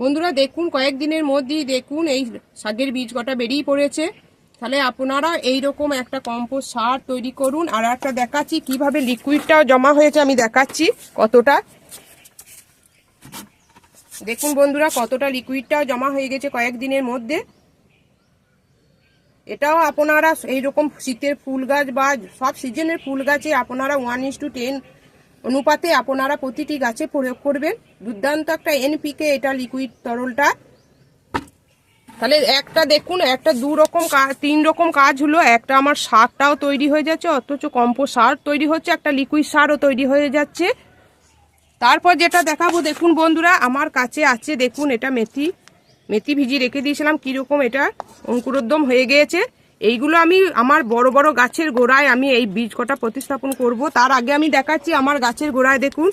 বন্ধুরা দেখুন কয়েকদিনের মধ্যেই দেখুন এই শাকের বীজ কটা বেরিয়ে পড়েছে। তাহলে আপনারা এইরকম একটা কম্পোস্ট সার তৈরি করুন। আর একটা দেখাচ্ছি কিভাবে লিকুইডটাও জমা হয়েছে, আমি দেখাচ্ছি কতটা। দেখুন বন্ধুরা কতটা লিকুইডটাও জমা হয়ে গেছে কয়েকদিনের মধ্যে। এটাও আপনারা এইরকম শীতের ফুল গাছ বা সব সিজনের ফুল গাছে আপনারা 1:10 অনুপাতে আপনারা প্রতিটি গাছে প্রয়োগ করবেন। দুর্দান্ত একটা NPK এটা লিকুইড তরলটা। তাহলে একটা দেখুন, একটা তিন রকম কাজ হলো। একটা আমার সারটাও তৈরি হয়ে যাচ্ছে, অথচ কম্পোস্ট সার তৈরি হচ্ছে, একটা লিকুইড সারও তৈরি হয়ে যাচ্ছে। তারপর যেটা দেখাবো দেখুন বন্ধুরা, আমার কাছে আছে দেখুন এটা মেথি ভিজিয়ে রেখে দিয়েছিলাম, কিরকম এটা অঙ্কুরোদ্গম হয়ে গিয়েছে। এইগুলো আমি আমার বড় বড় গাছের গোড়ায় আমি এই বীজ কটা প্রতিস্থাপন করব। তার আগে আমি দেখাচ্ছি আমার গাছের গোড়ায় দেখুন